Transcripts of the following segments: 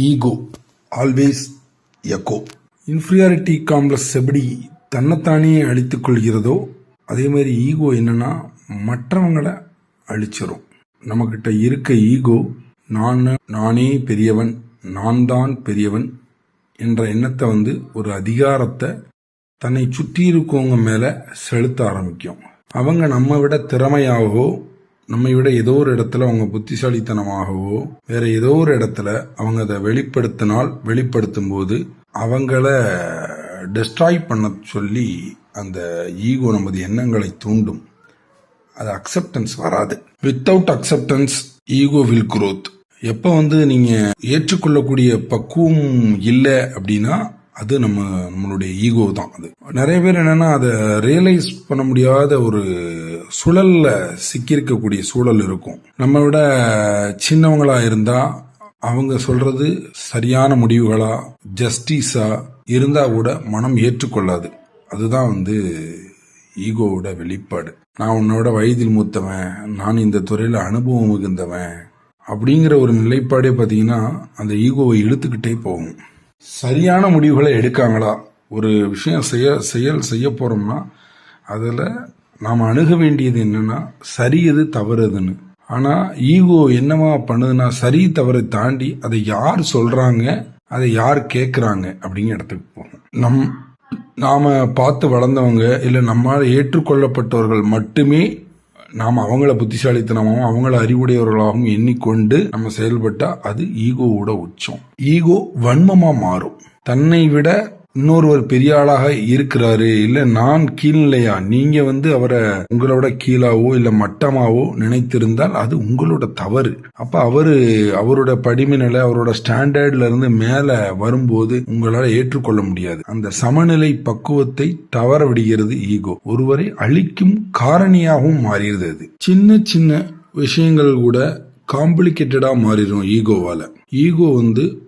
Ego always echo. Inferiority complex எப்படி தன்னைத்தானே அழித்துக் கொள்கிறதோ அதே மாதிரி ஈகோ என்னன்னா மற்றவங்களை அழிச்சிரும். நம்மக்கிட்ட இருக்க ஈகோ நானே பெரியவன், நான் தான் பெரியவன் என்ற எண்ணத்தை ஒரு அதிகாரத்தை தன்னை சுற்றி இருக்கவங்க மேல செலுத்த ஆரம்பிக்கும். அவங்க நம்ம விட திறமையாகவோ நம்மை விட ஏதோ ஒரு இடத்துல அவங்க புத்திசாலித்தனமாகவோ வேற ஏதோ ஒரு இடத்துல அவங்க அதை வெளிப்படுத்தும் போது அவங்கள டெஸ்ட்ராய் பண்ண சொல்லி அந்த ஈகோ நமது எண்ணங்களை தூண்டும். அது அக்செப்டன்ஸ் வராது. Without acceptance ego will growth. எப்ப நீங்க ஏற்றுக்கொள்ளக்கூடிய பக்குவம் இல்லை அப்படின்னா அது நம்மளுடைய ஈகோ தான். அது நிறைய பேர் என்னன்னா அதை ரியலைஸ் பண்ண முடியாத ஒரு சுழல்ல சிக்கியிருக்கக்கூடிய சூழல் இருக்கும். நம்ம விட சின்னவங்களா இருந்தா அவங்க சொல்றது சரியான முடிவுகளா ஜஸ்டிஸா இருந்தா கூட மனம் ஏற்றுக்கொள்ளாது. அதுதான் ஈகோவோட வெளிப்பாடு. நான் உன்னோட வயதில் மூத்தவன், நான் இந்த துறையில அனுபவம் மிகுந்தவன் அப்படிங்கிற ஒரு நிலைப்பாடே பார்த்தீங்கன்னா அந்த ஈகோவை இழுத்துக்கிட்டே போகும். சரியான முடிவுகளை எடுக்காங்களா? ஒரு விஷயம் செய்ய போறோம்னா அதில் நாம் அணுக வேண்டியது என்னன்னா சரி எது தவறு எதுன்னு. ஆனா ஈகோ என்னவா பண்ணுதுன்னா சரி தவறை தாண்டி அதை யார் சொல்றாங்க, அதை யார் கேட்கறாங்க அப்படிங்கிற இடத்துக்கு போகும். நாம பார்த்து வளர்ந்தவங்க இல்லை நம்மால் ஏற்றுக்கொள்ளப்பட்டவர்கள் மட்டுமே நாம் அவங்கள புத்திசாலித்தனமாகவும் அவங்கள அறிவுடையவர்களாகவும் எண்ணிக்கொண்டு நம்ம செயல்பட்டா அது ஈகோவோட உச்சம். ஈகோ வன்மமா மாறும். தன்னை விட இன்னொருவர் பெரிய ஆளாக இருக்கிறாரு, இல்ல நான் கீழ்நிலையா, நீங்க அவரை உங்களோட கீழாவோ இல்ல மட்டமாவோ நினைத்திருந்தால் அது உங்களோட தவறு. அப்ப அவரோட படிமநிலை அவரோட ஸ்டாண்டர்ட்ல இருந்து மேல வரும்போது உங்களால ஏற்றுக்கொள்ள முடியாது. அந்த சமநிலை பக்குவத்தை தவற விடுகிறது ஈகோ. ஒருவரை அழிக்கும் காரணியாகவும் மாறிடுது. அது சின்ன சின்ன விஷயங்கள் கூட காம்ப்ளிகேட்டடா மாறிடும் ஈகோவால. ஈகோ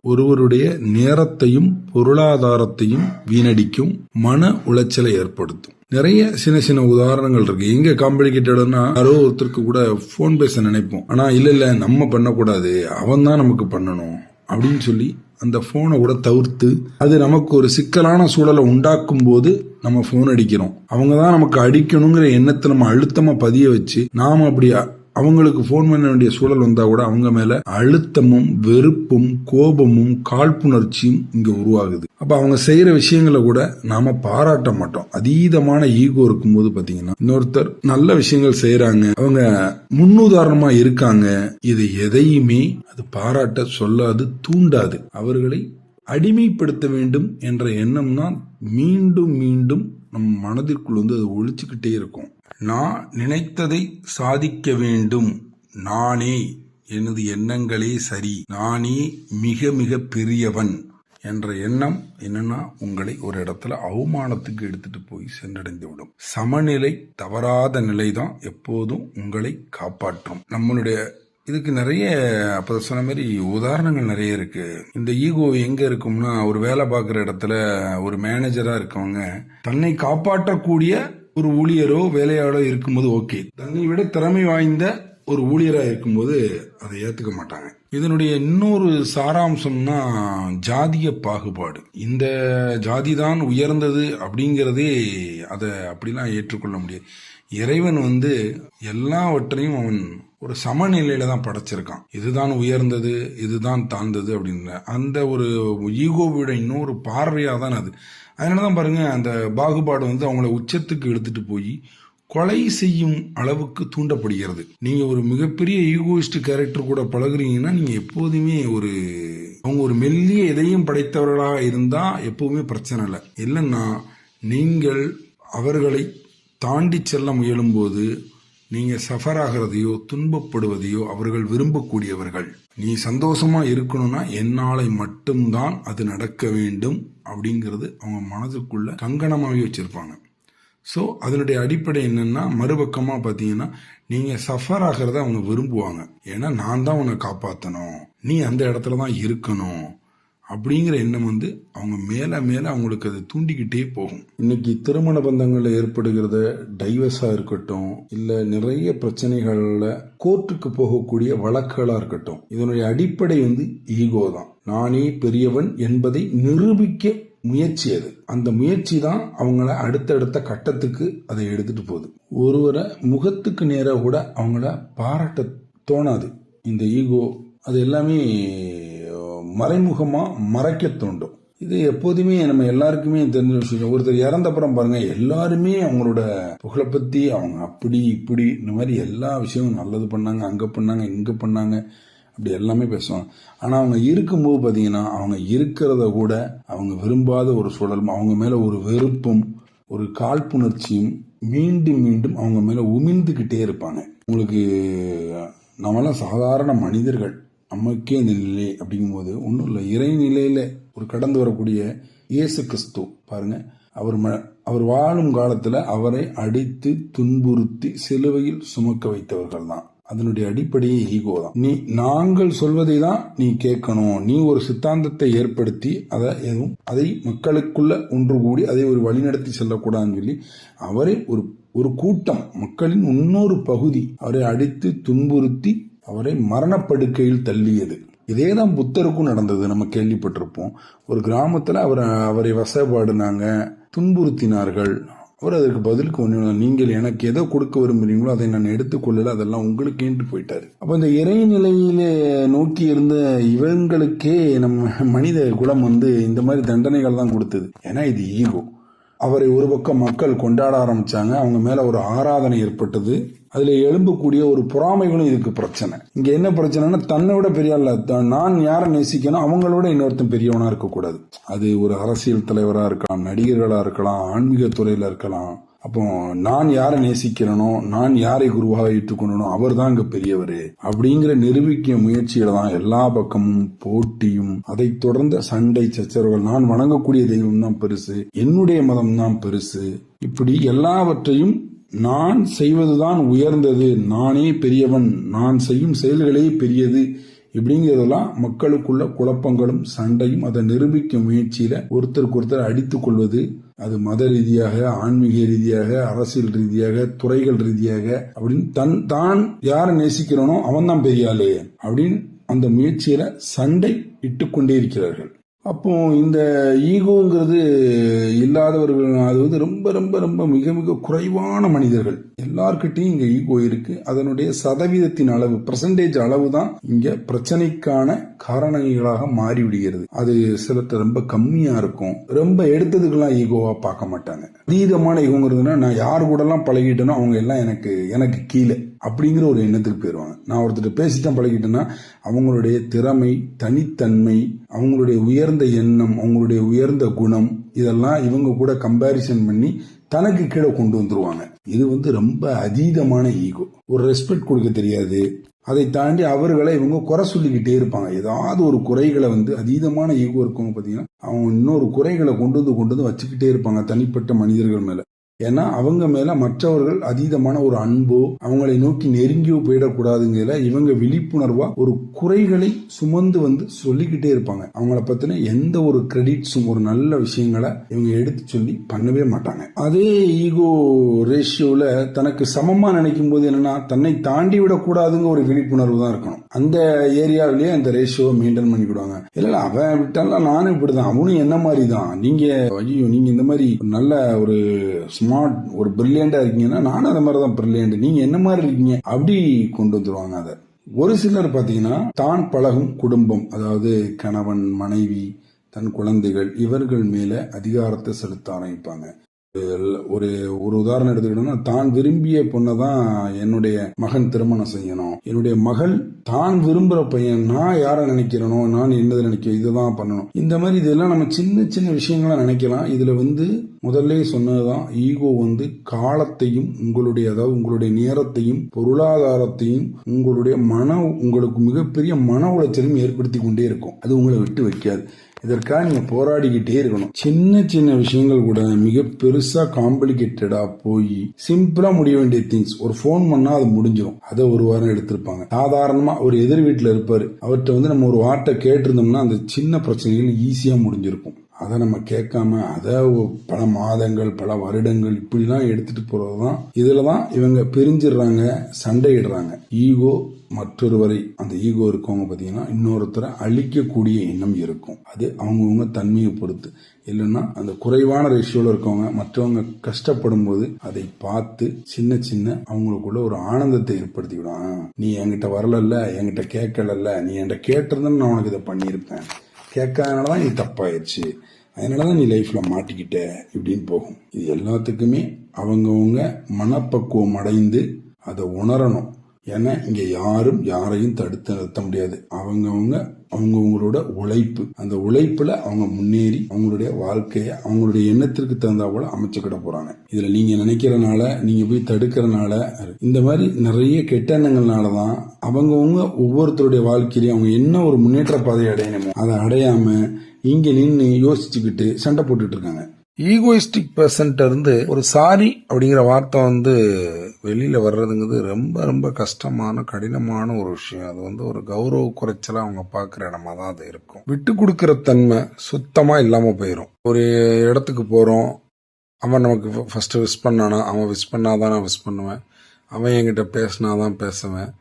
ஒருவருடைய நேரத்தையும் பொருளாதாரத்தையும் வீணடிக்கும், மன உளைச்சலை ஏற்படுத்தும். நிறைய சின்ன சின்ன உதாரணங்கள் இருக்கு. எங்க காம்ப்ளிகேட்டட்னா யாரோ ஒருத்தருக்கு கூட போன் பேச நினைப்போம். ஆனா இல்ல நம்ம பண்ணக்கூடாது, அவன் தான் நமக்கு பண்ணணும் அப்படின்னு சொல்லி அந்த போனை கூட தவிர்த்து அது நமக்கு ஒரு சிக்கலான சூழலை உண்டாக்கும் போது நம்ம போன் அடிக்கிறோம். அவங்க தான் நமக்கு அடிக்கணுங்கிற எண்ணத்தை நம்ம அழுத்தமா பதிய வச்சு நாம அப்படியா அவங்களுக்கு போன் பண்ண வேண்டிய சூழல் வந்தா கூட அவங்க மேல அழுத்தமும் வெறுப்பும் கோபமும் காழ்ப்புணர்ச்சியும் இங்க உருவாகுது. அப்ப அவங்க செய்யற விஷயங்களை கூட நாம பாராட்ட மாட்டோம். அதீதமான ஈகோ இருக்கும்போது பாத்தீங்கன்னா இன்னொருத்தர் நல்ல விஷயங்கள் செய்யறாங்க, அவங்க முன்னுதாரணமா இருக்காங்க, இது எதையுமே அது பாராட்ட சொல்லாது, தூண்டாது. அவர்களை அடிமைப்படுத்த வேண்டும் என்ற எண்ணம் தான் மீண்டும் மீண்டும் நம் மனதிற்குள் அது ஒழிச்சுக்கிட்டே இருக்கும். நான் நினைத்ததை சாதிக்க வேண்டும், நானே, எனது எண்ணங்களே சரி, நானே மிக மிக பெரியவன் என்ற எண்ணம் என்னன்னா உங்களை ஒரு இடத்துல அவமானத்துக்கு எடுத்துட்டு போய் சென்றடைந்து விடும். சமநிலை தவறாத நிலைதான் எப்போதும் உங்களை காப்பாற்றும். நம்மளுடைய இதுக்கு நிறைய அப்ப சொன்ன மாதிரி உதாரணங்கள் நிறைய இருக்கு. இந்த ஈகோ எங்க இருக்கும்னா ஒரு வேலை பார்க்குற இடத்துல ஒரு மேனேஜரா இருக்கவங்க தன்னை காப்பாற்றக்கூடிய ஒரு ஊழியரோ வேலையாளோ இருக்கும்போது ஓகே, தன்னை விட திறமை வாய்ந்த ஒரு ஊழியரா இருக்கும்போது அதை ஏத்துக்க மாட்டாங்க. இதனுடைய இன்னொரு சாராம்சம்னா ஜாதிய பாகுபாடு. இந்த ஜாதி தான் உயர்ந்தது அப்படிங்கிறதே அதை அப்படிலாம் ஏற்றுக்கொள்ள முடியாது. இறைவன் எல்லாவற்றையும் அவன் ஒரு சமநிலையில தான் படைச்சிருக்கான். இதுதான் உயர்ந்தது, இதுதான் தாழ்ந்தது அப்படின்னு அந்த ஒரு ஈகோவோட இன்னொரு பார்வையா தான் அது. அதனாலதான் பாருங்க அந்த பாகுபாடு அவங்கள உச்சத்துக்கு எடுத்துட்டு போய் கொலை செய்யும் அளவுக்கு தூண்டப்படுகிறது. நீங்க ஒரு மிகப்பெரிய ஈகோயிஸ்ட் கேரக்டர் கூட பழகுறீங்கன்னா நீங்க எப்போதுமே அவங்க ஒரு மெல்லிய எதையும் படைத்தவர்களாக இருந்தா எப்பவுமே பிரச்சனை இல்லை. இல்லைன்னா நீங்கள் அவர்களை தாண்டி செல்ல முயலும் போது நீங்க சஃபர் ஆகிறதையோ துன்பப்படுவதையோ அவர்கள் விரும்பக்கூடியவர்கள். நீ சந்தோஷமா இருக்கணும்னா என்னாலை மட்டும்தான் அது நடக்க வேண்டும் அப்படிங்கிறது அவங்க மனதுக்குள்ள கங்கணமாவே வச்சிருப்பாங்க. ஸோ அதனுடைய அடிப்படை என்னன்னா மறுபக்கமா பார்த்தீங்கன்னா நீங்க சஃபர் ஆகிறத அவங்க விரும்புவாங்க. ஏன்னா நான் தான் உன்னை காப்பாற்றணும், நீ அந்த இடத்துல தான் இருக்கணும் அப்படிங்கிற எண்ணம் வந்து அவங்க மேல மேல அவங்களுக்கு அது தூண்டிக்கிட்டே போகும். இன்னைக்கு திருமண பந்தங்கள்ல ஏற்படுகிறத டைவர்ஸா இருக்கட்டும், இல்ல நிறைய பிரச்சனைகள்ல கோர்ட்டுக்கு போகக்கூடிய வழக்குகளா இருக்கட்டும், இதனுடைய அடிப்படை வந்து ஈகோ தான். நானே பெரியவன் என்பதை நிரூபிக்க முயற்சி. அது அந்த முயற்சி தான் அவங்கள அடுத்தடுத்த கட்டத்துக்கு அதை எடுத்துட்டு போகுது. ஒருவரை முகத்துக்கு நேராக கூட அவங்கள பாராட்ட தோணாது. இந்த ஈகோ அது எல்லாமே மறைமுகமா மறைக்க தோண்டும். இது எப்போதுமே நம்ம எல்லாருக்குமே தெரிஞ்ச விஷயம். ஒருத்தர் இறந்தப்புறம் பாருங்க, எல்லாருமே அவங்களோட புகழை பத்தி அவங்க அப்படி இப்படி இந்த மாதிரி எல்லா விஷயமும் நல்லது பண்ணாங்க, அங்க பண்ணாங்க, இங்க பண்ணாங்க, அப்படி எல்லாமே பேசுவாங்க. ஆனா அவங்க இருக்கும்போது பாத்தீங்கன்னா அவங்க இருக்கிறத கூட அவங்க விரும்பாத ஒரு சூழலும், அவங்க மேல ஒரு வெறுப்பும் ஒரு காழ்ப்புணர்ச்சியும் மீண்டும் மீண்டும் அவங்க மேல உமிழ்ந்துகிட்டே இருப்பாங்க. உங்களுக்கு நம்மளாம் சாதாரண மனிதர்கள், நமக்கே இந்த நிலை அப்படிங்கும்போது ஒன்றும் இல்லை. இறைநிலையில ஒரு கடந்து வரக்கூடிய இயேசு கிறிஸ்து பாருங்க, அவர் வாழும் காலத்துல அவரை அடித்து துன்புறுத்தி சிலுவையில் சுமக்க வைத்தவர்கள் தான். அதனுடைய அடிப்படையே ஈகோ தான். நாங்கள் சொல்வதை தான் நீ கேட்கணும், நீ ஒரு சித்தாந்தத்தை ஏற்படுத்தி அதை மக்களுக்குள்ள ஒன்று கூடி அதை ஒரு வழிநடத்தி செல்லக்கூடாதுன்னு சொல்லி அவரை ஒரு கூட்டம், மக்களின் இன்னொரு பகுதி அவரை அடித்து துன்புறுத்தி அவரை மரணப்படுக்கையில் தள்ளியது. இதேதான் புத்தருக்கும் நடந்தது. நம்ம கேள்விப்பட்டிருப்போம். ஒரு கிராமத்துல அவரை வசப்பாடுனாங்க, துன்புறுத்தினார்கள். அவர் அதற்கு பதிலுக்கு ஒன்று, நீங்கள் எனக்கு எதை கொடுக்க விரும்புறீங்களோ அதை நான் எடுத்துக்கொள்ளல, அதெல்லாம் உங்களுக்கு போயிட்டாரு. அப்ப இந்த இறைநிலையிலே நோக்கி இருந்த இவங்களுக்கே நம்ம மனித குலம் வந்து இந்த மாதிரி தண்டனைகள் தான் கொடுத்தது. ஏன்னா இது ஈகோ. அவரை ஒரு பக்கம் மக்கள் கொண்டாட ஆரம்பிச்சாங்க, அவங்க மேல ஒரு ஆராதனை ஏற்பட்டது. அதுல எழும்பக்கூடிய ஒரு பொறாமைகளும் இதுக்கு பிரச்சனை. இங்க என்ன பிரச்சனைனா, தன்னை விட பெரிய நான் யாரை நேசிக்கணும், அவங்களோட இன்னொருத்தன் பெரியவனா இருக்கக்கூடாது. அது ஒரு அரசியல் தலைவரா இருக்கலாம், நடிகர்களா இருக்கலாம், ஆன்மீக துறையில இருக்கலாம். அப்போ நான் யாரை நேசிக்கிறனோ, நான் யாரை குருவாக ஏற்றுக்கொண்டனோ அவர் தான் இங்க பெரியவர் அப்படிங்கிற நிரூபிக்க முயற்சியில தான் எல்லா பக்கமும் போட்டியும், அதை தொடர்ந்த சண்டை சச்சரவுகள். நான் வணங்கக்கூடிய தெய்வம் தான் பெருசு, என்னுடைய மதம் தான் பெருசு, இப்படி எல்லாவற்றையும் நான் செய்வதுதான் உயர்ந்தது, நானே பெரியவன், நான் செய்யும் செயல்களே பெரியது, இப்படிங்கிறதெல்லாம் மக்களுக்குள்ள குழப்பங்களும் சண்டையும். அதை நிரூபிக்க முயற்சியில ஒருத்தருக்கு ஒருத்தர் அடித்துக் கொள்வது, அது மத ரீதியாக, ஆன்மீக ரீதியாக, அரசியல் ரீதியாக, துறைகள் ரீதியாக அப்படின்னு தான் யாரை நேசிக்கிறனோ அவன் தான் பெரிய ஆளு அப்படின்னு அந்த முயற்சியில சண்டை இட்டுக்கொண்டே இருக்கிறார்கள். அப்போ இந்த ஈகோங்கிறது இல்லாதவர்கள், அது வந்து ரொம்ப ரொம்ப ரொம்ப மிக மிக குறைவான மனிதர்கள். எல்லார்கிட்டையும் இங்க ஈகோ இருக்கு. அதனுடைய சதவீதத்தின் அளவு, பெர்சன்டேஜ் அளவு தான் இங்க பிரச்சனைக்கான காரணங்களாக மாறிவிடுகிறது. அது சிலர்கிட்ட ரொம்ப கம்மியா இருக்கும். ரொம்ப எடுத்ததுக்கெல்லாம் ஈகோவா பார்க்க மாட்டாங்க. அதீதமான ஈகோங்கிறதுனா, நான் யார் கூட எல்லாம் பழகிட்டேனோ அவங்க எல்லாம் எனக்கு கீழே அப்படிங்கிற ஒரு எண்ணத்துக்கு போயிடுவாங்க. நான் ஒருத்தர் பேசித்தான் பழகிட்டேன்னா அவங்களுடைய திறமை, தனித்தன்மை, அவங்களுடைய உயர்ந்த எண்ணம், அவங்களுடைய உயர்ந்த குணம், இதெல்லாம் இவங்க கூட கம்பேரிசன் பண்ணி தனக்கு கீழே கொண்டு வந்துருவாங்க. இது வந்து ரொம்ப அதீதமான ஈகோ. ஒரு ரெஸ்பெக்ட் கொடுக்க தெரியாது. அதை தாண்டி அவர்களை இவங்க குறை சொல்லிக்கிட்டே இருப்பாங்க. ஏதாவது ஒரு குறைகளை வந்து, அதீதமான ஈகோ இருக்கவங்க பாத்தீங்கன்னா அவங்க இன்னொரு குறைகளை கொண்டு வந்து வச்சுக்கிட்டே இருப்பாங்க தனிப்பட்ட மனிதர்கள் மேல. ஏன்னா அவங்க மேல மற்றவர்கள் அதீதமான ஒரு அன்போ, அவங்களை நோக்கி நெருங்கியோ போயிடக்கூடாதுங்கிற இவங்க விழிப்புணர்வா ஒரு குறைகளை சுமந்து வந்து சொல்லிக்கிட்டே இருப்பாங்க. அவங்கள பத்தின எந்த ஒரு கிரெடிட்ஸும், ஒரு நல்ல விஷயங்களை இவங்க எடுத்து சொல்லி பண்ணவே மாட்டாங்க. அதே ஈகோ ரேஷியோல தனக்கு சமமா நினைக்கும் போது என்னன்னா, தன்னை தாண்டி விடக்கூடாதுங்க ஒரு விழிப்புணர்வு தான் இருக்கணும். அந்த ஏரியாவிலேயே அந்த ரேஷியோவை மெயின்டைன் பண்ணிக்கிடுவாங்க. இல்ல அவன் விட்டாலும் நானும் இப்படிதான், அவனும் என்ன மாதிரி தான், நீங்க இந்த மாதிரி நல்ல ஒரு ஸ்மார்ட், ஒரு பிரில்லியண்டா இருக்கீங்கன்னா நானும் அந்த மாதிரி தான் பிரில்லியண்ட், நீங்க என்ன மாதிரி இருக்கீங்க அப்படி கொண்டு வந்துருவாங்க. அதை ஒரு சிலர் பாத்தீங்கன்னா தான் பழகும் குடும்பம், அதாவது கணவன், மனைவி, தன் குழந்தைகள், இவர்கள் மேல அதிகாரத்தை செலுத்த ஆரம்பிப்பாங்க. ஒரு உதாரணம் எடுத்துக்கிட்டோம்னா, தான் விரும்பிய பொண்ணை தான் என்னுடைய மகன் திருமணம் செய்யணும், என்னுடைய மகள் தான் விரும்புற பையன், நான் யாரை நினைக்கிறனோ, நான் என்னதை நினைக்கிறேன், இதுதான் பண்ணணும். இந்த மாதிரி இதெல்லாம் நம்ம சின்ன சின்ன விஷயங்களா நினைக்கலாம். இதுல வந்து முதல்ல சொன்னதுதான், ஈகோ காலத்தையும் அதாவது உங்களுடைய நேரத்தையும் பொருளாதாரத்தையும் உங்களுக்கு மிகப்பெரிய மன உளைச்சலையும் ஏற்படுத்தி கொண்டே இருக்கும். அது உங்களை விட்டு வைக்காது. இதற்காக நீங்க போராடிக்கிட்டே இருக்கணும். சின்ன சின்ன விஷயங்கள் கூட மிக பெருசா காம்ப்ளிகேட்டடா போய் சிம்பிளா முடிய வேண்டிய திங்ஸ், ஒரு போன் பண்ணா அது முடிஞ்சிடும். அதை ஒரு வாரம் எடுத்திருப்பாங்க. சாதாரணமா ஒரு எதிர் வீட்டுல இருப்பாரு, அவர்கிட்ட நம்ம ஒரு வார்த்தை கேட்டிருந்தோம்னா அந்த சின்ன பிரச்சனைகள் ஈஸியா முடிஞ்சிருக்கும். அதை நம்ம கேட்காம அதை பல மாதங்கள் பல வருடங்கள் இப்படிலாம் எடுத்துட்டு போறதுதான். இதுலதான் இவங்க பிரிஞ்சிடுறாங்க, சண்டையிடுறாங்க. ஈகோ மற்றொருவரை, அந்த ஈகோ இருக்கவங்க பாத்தீங்கன்னா இன்னொருத்தரை அழிக்கக்கூடிய எண்ணம் இருக்கும். அது அவங்கவுங்க தன்மையை பொறுத்து. இல்லைன்னா அந்த குறைவான ரேஷியோல இருக்கவங்க மற்றவங்க கஷ்டப்படும் போது அதை பார்த்து சின்ன சின்ன அவங்களுக்குள்ள ஒரு ஆனந்தத்தை ஏற்படுத்தி விடும். நீ என்கிட்ட வரலல்ல, என்கிட்ட கேட்கல, நீ என்கிட்ட கேட்டிருந்தேன்னு நான் உனக்கு இதை பண்ணியிருப்பேன், கேட்காதனாலதான் நீ தப்பாயிருச்சு, அதனாலதான் நீ லைஃப்ல மாட்டிக்கிட்ட, இப்படின்னு போகும். இது எல்லாத்துக்குமே அவங்கவுங்க மனப்பக்குவம் அடைந்து அதை உணரணும். ஏன்னா இங்க யாரும் யாரையும் தடுத்து நிறுத்த முடியாது. அவங்கவுங்களோட உழைப்பு, அந்த உழைப்புல அவங்க முன்னேறி அவங்களுடைய வாழ்க்கைய அவங்களுடைய எண்ணத்திற்கு தகுந்தா போல அமைச்சுக்கிட போறாங்க. இதுல நீங்க நினைக்கிறனால, நீங்க போய் தடுக்கிறனால, இந்த மாதிரி நிறைய கெட்ட எண்ணங்கள்னாலதான் அவங்கவுங்க ஒவ்வொருத்தருடைய வாழ்க்கையிலையும் அவங்க என்ன ஒரு முன்னேற்ற பாதையை அடையணுமோ அதை அடையாம இங்க நின்று யோசிச்சுக்கிட்டு சண்டை போட்டுட்டு இருக்காங்க. ஈகோயிஸ்டிக் பர்சன்ட்ட இருந்து ஒரு சாரி அப்படிங்கிற வார்த்தை வெளியில வர்றதுங்கிறது ரொம்ப ரொம்ப கஷ்டமான கடினமான ஒரு விஷயம். அது ஒரு கௌரவ குறைச்சலா அவங்க பாக்குற இடமா தான் அது இருக்கும். விட்டு கொடுக்கற தன்மை சுத்தமா இல்லாம போயிடும். ஒரு இடத்துக்கு போறோம், அவன் நமக்கு ஃபர்ஸ்ட் விஷ் பண்ணானா, அவன் விஷ் பண்ணாதான் நான் விஷ் பண்ணுவேன், அவன் என்கிட்ட பேசினாதான் பேசுவேன்,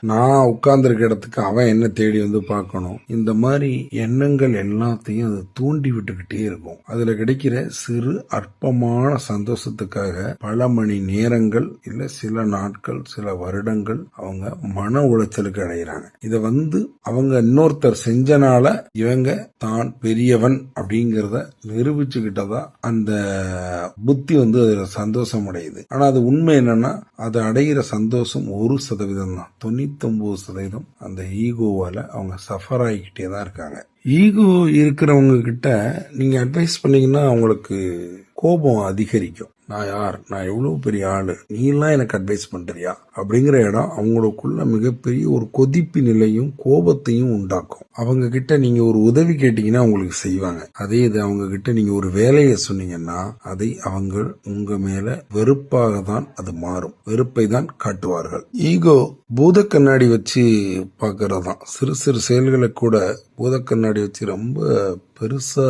நான் உட்கார்ந்துருக்க இடத்துக்கு அவன் என்ன தேடி பார்க்கணும். இந்த மாதிரி எண்ணங்கள் எல்லாத்தையும் அது தூண்டி விட்டுக்கிட்டே இருக்கும். அதுல கிடைக்கிற சிறு அற்பமான சந்தோஷத்துக்காக பல மணி நேரங்கள் இல்ல சில நாட்கள் சில வருடங்கள் அவங்க மன உளைச்சலுக்கு அடைகிறாங்க. இத அவங்க இன்னொருத்தர் செஞ்சனால இவங்க தான் பெரியவன் அப்படிங்கறத நிரூபிச்சுக்கிட்டதா அந்த புத்தி அதுல சந்தோஷம் அடையுது. ஆனா அது உண்மை என்னன்னா, அது அடைகிற சந்தோஷம் 1% தான். 99% அந்த ஈகோவால அவங்க சஃபர் ஆகிக்கிட்டே தான் இருக்காங்க. ஈகோ இருக்கிறவங்க கிட்ட நீங்க அட்வைஸ் பண்ணீங்கன்னா அவங்களுக்கு கோபம் அதிகரிக்கும். நான் யார், நான் எவ்வளவு பெரிய ஆளு, நீ எல்லாம் எனக்கு அட்வைஸ் பண்றியா அப்படிங்கிற இடம் அவங்களுக்குள்ள மிகப்பெரிய ஒரு கொதிப்பு நிலையும் கோபத்தையும் உண்டாக்கும். அவங்க கிட்ட நீங்க ஒரு உதவி கேட்டீங்கன்னா அவங்களுக்கு செய்வாங்க. அதே இது அவங்க கிட்ட நீங்க ஒரு வேலையை சொன்னீங்கன்னா அதை அவங்க உங்க மேல வெறுப்பாக தான் அது மாறும், வெறுப்பை தான் காட்டுவார்கள். ஈகோ பூத கண்ணாடி வச்சு பாக்குறதுதான். சிறு சிறு செயல்களை கூட பூத கண்ணாடி வச்சு ரொம்ப பெருசா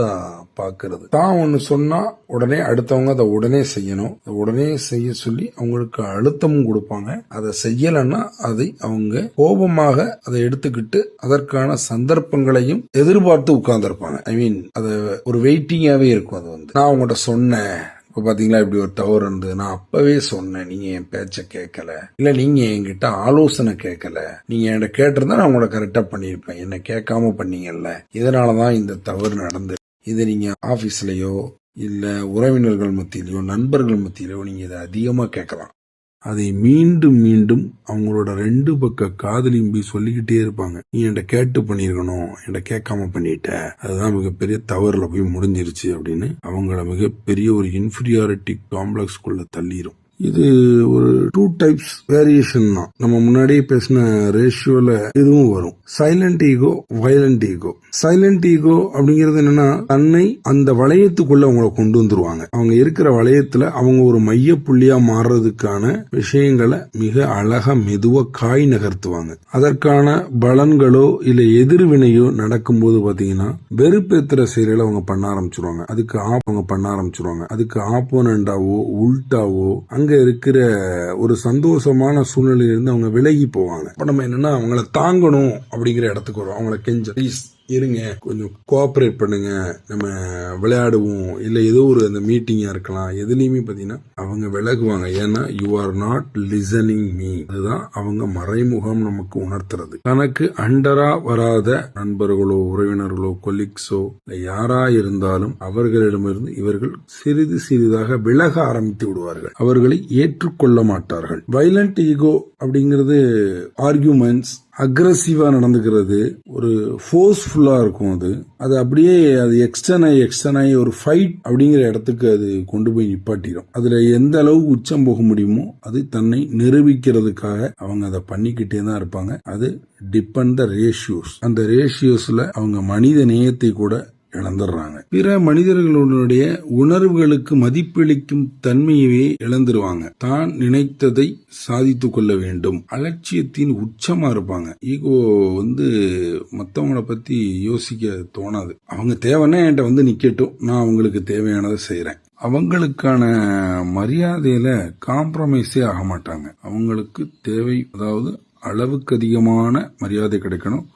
பாக்குறது. தான் ஒண்ணு சொன்னா உடனே அடுத்தவங்க அதை உடனே செய்யணும், உடனே செய்ய சொல்லி அவங்களுக்கு அழுத்தமும் கொடுப்பாங்க. அதை செய்யலன்னா அதை அவங்க கோபமாக அதை எடுத்துக்கிட்டு அதற்கான சந்தர்ப்பங்களையும் எதிர்பார்த்து உட்கார்ந்துருப்பாங்க. அது ஒரு வெயிட்டிங்காவே இருக்கும். அது நான் உங்கள்கிட்ட சொன்னேன், இப்ப பாத்தீங்களா இப்படி ஒரு டவர் இருந்தது, நான் அப்பவே சொன்னேன், நீங்க என் பேச்ச கேட்கல, இல்ல நீங்க என்கிட்ட ஆலோசனை கேட்கல, நீங்க என்கிட்ட கேட்டிருந்தா நான் உங்களை கரெக்டா பண்ணிருப்பேன், என்ன கேட்காம பண்ணீங்கல்ல, இதனாலதான் இந்த தவறு நடந்தது. இதை நீங்க ஆபீஸ்லயோ இல்ல உறவினர்கள் மத்தியிலயோ நண்பர்கள் மத்தியிலயோ நீங்க இதை அதிகமா கேட்கலாம். அதை மீண்டும் மீண்டும் அவங்களோட 2 பக்க காதலையும் போய் சொல்லிக்கிட்டே இருப்பாங்க. நீ என்கிட்ட கேட்டு பண்ணிருக்கணும், என்கிட்ட கேட்காம பண்ணிட்ட, அதுதான் மிகப்பெரிய தவறுல போய் முடிஞ்சிருச்சு அப்படின்னு அவங்கள மிகப்பெரிய ஒரு இன்ஃபீரியாரிட்டி காம்ப்ளெக்ஸ்குள்ள தள்ளிரும். இது ஒரு 2 டைப்ஸ் வேரியேஷன் தான். நம்ம முன்னாடியே பேசின ரேஷியோல இதுவும் வரும். Silent ego, violent ego. Silent ego அப்படிங்கிறது என்னன்னா, தன்னை அந்த வளையத்துக்குள்ள அவங்கள கொண்டு வந்துருவாங்க. அவங்க இருக்கிற வளையத்துல அவங்க ஒரு மைய புள்ளியா மாறுறதுக்கான விஷயங்களை மிக அழகா மெதுவா காய் நகர்த்துவாங்க. அதற்கான பலன்களோ இல்ல எதிர்வினையோ நடக்கும்போது பாத்தீங்கன்னா வெறுப்பேத்துற செயலை அவங்க பண்ண ஆரம்பிச்சிருவாங்க. அதுக்கு ஆப்போனண்டாவோ உல்டாவோ அங்க இருக்கிற ஒரு சந்தோஷமான சூழ்நிலையிலிருந்து அவங்க விலகி போவாங்க. இப்ப நம்ம என்னன்னா அவங்கள தாங்கணும் அப்படிங்கிற இடத்துக்கு வரும். அவங்கள கெஞ்ச ப்ளீஸ் இருங்க, கொஞ்சம் கோஆபரேட் பண்ணுங்க, நம்ம விளையாடுவோம், இல்ல ஏதோ ஒரு அந்த மீட்டிங்கா இருக்கலாம், எதுலயுமே பாத்தீங்கன்னா அவங்க விலகுவாங்க. ஏன்னா you are not listening me. அதுதான் அவங்க மறைமுகம் நமக்கு உணர்த்துறது. தனக்கு அண்டரா வராத நண்பர்களோ உறவினர்களோ கொலீக்ஸோ யாரா இருந்தாலும் அவர்களிடமிருந்து இவர்கள் சிறிது சிறிதாக விலக ஆரம்பித்து விடுவார்கள். அவர்களை ஏற்றுக்கொள்ள மாட்டார்கள். வயலண்ட் ஈகோ அப்படிங்கிறது ஆர்கியூமெண்ட்ஸ், அக்ரஸிவா நடந்துக்கிறது, ஒரு ஃபோர்ஸ்ஃபுல்லா இருக்கும். அது அப்படியே அது எக்ஸ்டன் ஆகி ஒரு ஃபைட் அப்படிங்கிற இடத்துக்கு அது கொண்டு போய் நிப்பாட்டிடும். அதுல எந்த அளவுக்கு உச்சம் போக முடியுமோ அது தன்னை நிரூபிக்கிறதுக்காக அவங்க அதை பண்ணிக்கிட்டே தான் இருப்பாங்க. அது டிபெண்ட் த ரேஷியோஸ். அந்த ரேஷியோஸ்ல அவங்க மனித நேயத்தை கூட இழந்துடுறாங்க. பிற மனிதர்களுடைய உணர்வுகளுக்கு மதிப்பளிக்கும் தன்மையவே இழந்துருவாங்க. தான் நினைத்ததை சாதித்து கொள்ள வேண்டும். அலட்சியத்தின் உச்சமா இருப்பாங்க. ஈகோ மத்தவங்களை பத்தி யோசிக்க தோணாது. அவங்க தேவைன்னா என்கிட்ட வந்து நிக்கட்டும், நான் அவங்களுக்கு தேவையானதை செய்யறேன். அவங்களுக்கான மரியாதையில காம்ப்ரமைஸே ஆக மாட்டாங்க. அவங்களுக்கு தேவை, அதாவது அளவுக்கு அதிகமான மரியாதை கிடைக்கணும்.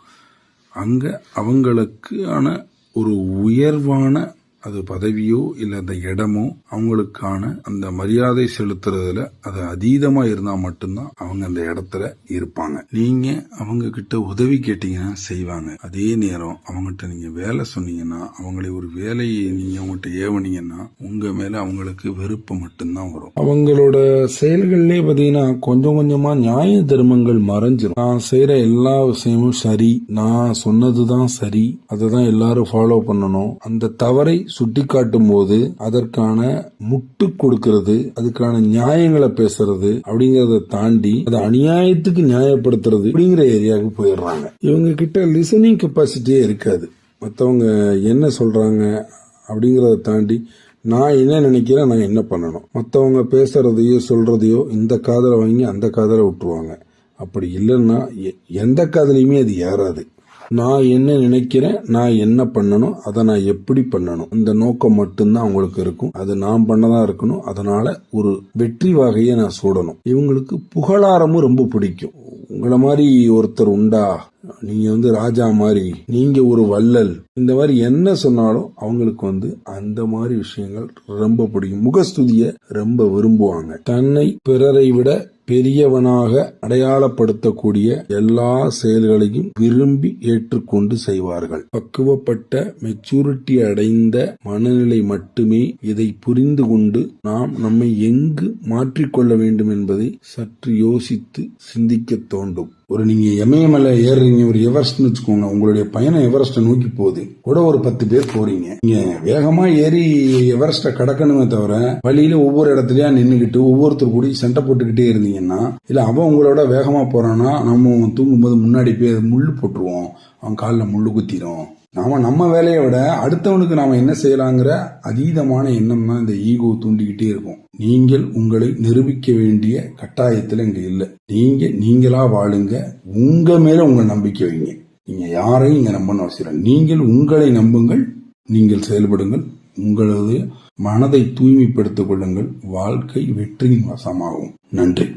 அங்க அவங்களுக்கான ஒரு உயர்வான அது பதவியோ இல்ல அந்த இடமோ அவங்களுக்கான அந்த மரியாதை செலுத்துறதுல அது அதீதமா இருந்தா மட்டும்தான் அவங்க அந்த இடத்துல இருப்பாங்க. நீங்க அவங்க கிட்ட உதவி கேட்டீங்கன்னா செய்வாங்க. அதே நேரம் அவங்ககிட்ட நீங்க வேலை சொன்னீங்கன்னா, அவங்களை ஒரு வேலையை நீங்க அவங்ககிட்ட ஏவனீங்கன்னா உங்க மேல அவங்களுக்கு வெறுப்பு மட்டும்தான் வரும். அவங்களோட செயல்கள்லயே பாத்தீங்கன்னா கொஞ்சம் கொஞ்சமா நியாய தர்மங்கள் மறைஞ்சிரும். நான் செய்யற எல்லா விஷயமும் சரி, நான் சொன்னதுதான் சரி, அததான் எல்லாரும் ஃபாலோ பண்ணணும். அந்த தவறை சுட்டி காட்டும் போது அதற்கான முட்டு கொடுக்கிறது, அதுக்கான நியாயங்களை பேசுறது அப்படிங்கறத தாண்டி அது அநியாயத்துக்கு நியாயப்படுத்துறது அப்படிங்கிற ஏரியாவுக்கு போயிடுறாங்க. இவங்க கிட்ட லிசனிங் கெப்பாசிட்டியே இருக்காது. மற்றவங்க என்ன சொல்றாங்க அப்படிங்கறத தாண்டி நான் என்ன நினைக்கிறேன், நான் என்ன பண்ணணும். மற்றவங்க பேசுறதையோ சொல்றதையோ இந்த காதலை வாங்கி அந்த காதலை விட்டுருவாங்க. அப்படி இல்லைன்னா எந்த காதலையுமே அது ஏறாது. நான் என்ன நினைக்கிறேன், நான் என்ன பண்ணணும், அதை நான் எப்படி பண்ணணும், இந்த நோக்கம் மட்டும்தான் அவங்களுக்கு இருக்கும். அது நான் பண்ணதான் இருக்கணும். அதனால ஒரு வெற்றி வகையை நான் சூடணும். இவங்களுக்கு புகழாரமும் ரொம்ப பிடிக்கும். உங்களை மாதிரி ஒருத்தர் உண்டா, நீங்க ராஜா மாதிரி, நீங்க ஒரு வள்ளல், இந்த மாதிரி என்ன சொன்னாலும் அவங்களுக்கு அந்த மாதிரி விஷயங்கள் ரொம்ப பிடிக்கும். முகஸ்துதிய ரொம்ப விரும்புவாங்க. தன்னை பிறரை விட பெரியவனாக அடையாளப்படுத்தக்கூடிய எல்லா செயல்களையும் விரும்பி ஏற்றுக்கொண்டு செய்வார்கள். பக்குவப்பட்ட மெச்சூரிட்டி அடைந்த மனநிலை மட்டுமே இதை புரிந்து கொண்டு நாம் நம்மை எங்கு மாற்றிக்கொள்ள வேண்டும் என்பதை சற்று யோசித்து சிந்திக்க தோண்டும். நீங்க இமயமலை ஏறுறீங்க, ஒரு எவரெஸ்ட்னு வச்சுக்கோங்க. உங்களுடைய பயணம் எவரெஸ்ட நோக்கி போகுது. கூட ஒரு 10 பேர் போறீங்க. நீங்க வேகமா ஏறி எவரெஸ்ட கடக்கணுமே தவிர வழியில ஒவ்வொரு இடத்துலயா நின்னுகிட்டு ஒவ்வொருத்தர் கூடி சண்டை போட்டுக்கிட்டே இருந்தீங்கன்னா, இல்ல அவன் உங்களோட வேகமா போறான்னா நம்ம தூங்கும்போது முன்னாடி போய் முள்ளு போட்டுருவோம், அவன் காலில் முள்ளு குத்திரும். நம்ம வேலையை விட அடுத்தவனுக்கு நாம என்ன செய்யலாங்கிற அதீதமான எண்ணம் தான் இந்த ஈகோ தூண்டிக்கிட்டே இருக்கும். நீங்கள் உங்களை நிரூபிக்க வேண்டிய கட்டாயத்துல இங்க இல்ல. நீங்களா வாழுங்க. உங்க மேல உங்க நம்பிக்கை வைங்க. நீங்க யாரையும் இங்க நம்பணும் அவசியம். நீங்கள் உங்களை நம்புங்கள், நீங்கள் செயல்படுங்கள், உங்களது மனதை தூய்மைப்படுத்திக் கொள்ளுங்கள். வாழ்க்கை வெற்றியின் வசமாகும். நன்றி.